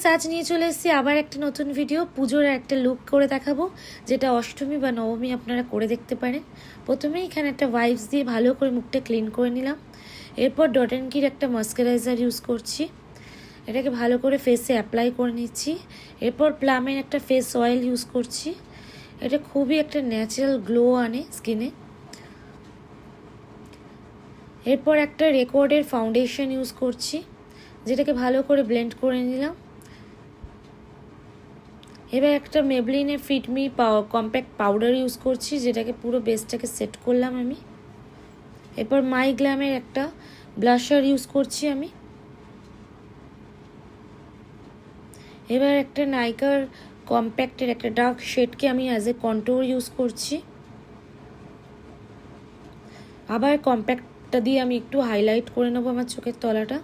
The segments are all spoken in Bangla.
फ्रेंड्स आज নিয়ে চলে এসেছি আবার একটা নতুন ভিডিও পুজোর একটা লুক করে দেখাবো যেটা অষ্টমী বা নবমী আপনারা করে দেখতে পারেন। প্রথমে এখানে একটা ওয়াইপস দিয়ে ভালো করে মুখটা ক্লিন করে নিলাম। এরপর ডট এন্ড কির একটা ময়শ্চারাইজার ইউজ করছি, এটাকে ভালো করে ফেসে অ্যাপ্লাই করে নিচ্ছি। এরপর প্লামের একটা ফেস অয়েল ইউজ করছি, এটা খুবই একটা ন্যাচারাল গ্লো আনে স্কিনে। এরপর একটা রেকর্ডের ফাউন্ডেশন ইউজ করছি, যেটাকে ভালো করে ব্লেন্ড করে নিলাম। এবার একটা মেবলিনের fit me compact powder use করছি, যেটাকে পুরো বেসটাকে সেট করলাম আমি। এরপর মাই গ্ল্যামের একটা ব্লাশার ইউজ করছি আমি। এবার একটা নাইকার কম্প্যাক্টের একটা ডার্ক শেডকে আমি অ্যাজ এ কন্ট্যুর ইউজ করছি। আবার কম্প্যাক্টটা দিয়ে আমি একটু হাইলাইট করে নেবো আমার চোখের তলাটা।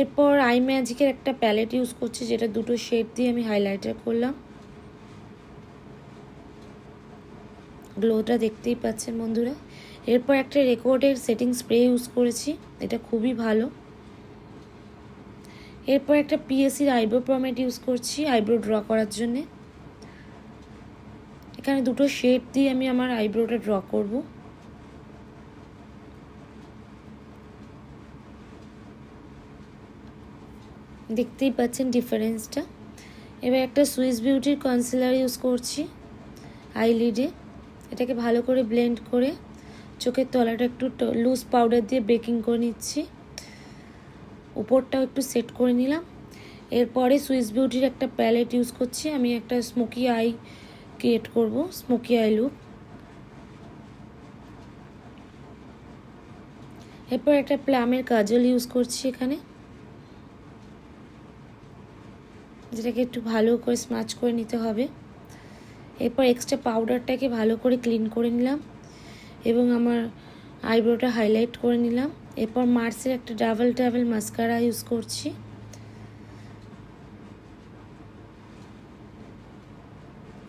এরপর আই ম্যাজিকের একটা প্যালেট ইউজ করছি, যেটা দুটো শেড দিয়ে আমি হাইলাইটার করলাম। গ্লোটা দেখতেই পাচ্ছেন বন্ধুরা। এরপর একটা রেকর্ডের সেটিং স্প্রে ইউজ করেছি, এটা খুবই ভালো। এরপর একটা পিএসির আইব্রো পমেড ইউজ করছি আইব্রো ড্র করার জন্য। এখানে দুটো শেড দিয়ে আমি আমার আইব্রোটা ড্র করব। দেখতেই পাচ্ছেন ডিফারেন্সটা। এবার একটা সুইস বিউটির কনসিলার ইউজ করছি আইলিডে, এটাকে ভালো করে ব্লেন্ড করে চোখের তলাটা একটু লুজ পাউডার দিয়ে বেকিং করে নিচ্ছি, উপরটাও একটু সেট করে নিলাম। এরপরে সুইস বিউটির একটা প্যালেট ইউজ করছি, আমি একটা স্মোকি আই ক্রিয়েট করব, স্মোকি আই লুক। এরপর একটা প্লামের কাজল ইউজ করছি এখানে, যেটাকে একটু ভালো করে স্মাচ করে নিতে হবে। এরপর এক্সট্রা পাউডারটাকে ভালো করে ক্লিন করে নিলাম এবং আমার আইব্রোটা হাইলাইট করে নিলাম। এরপর মার্সের একটা ডাবল মাস্কারা ইউজ করছি।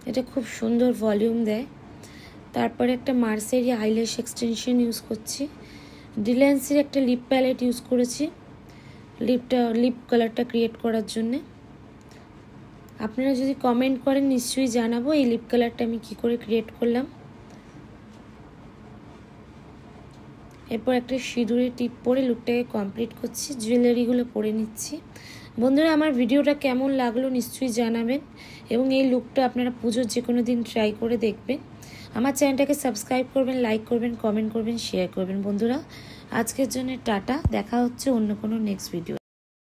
এটা খুব সুন্দর ভলিউম দেয়। তারপরে একটা মার্সেরই আইল্যাশ এক্সটেনশন ইউজ করছি। ডিল্যান্সির একটা লিপ প্যালেট ইউজ করেছি লিপ কালারটা ক্রিয়েট করার জন্যে। আপনারা যদি কমেন্ট করেন নিশ্চয়ই জানাবো এই লিপ কালারটা আমি কি করে ক্রিয়েট করলাম। এরপর একটা সিঁদুরের টিপ পরে লুকটাকে কমপ্লিট করছি, জুয়েলারিগুলো পরে নিচ্ছি। বন্ধুরা আমার ভিডিওটা কেমন লাগলো নিশ্চয়ই জানাবেন এবং এই লুকটা আপনারা পুজোর যে কোনো দিন ট্রাই করে দেখবেন। আমার চ্যানেলটাকে সাবস্ক্রাইব করবেন, লাইক করবেন, কমেন্ট করবেন, শেয়ার করবেন। বন্ধুরা আজকের জন্য টাটা, দেখা হচ্ছে অন্য কোনো নেক্সট ভিডিও।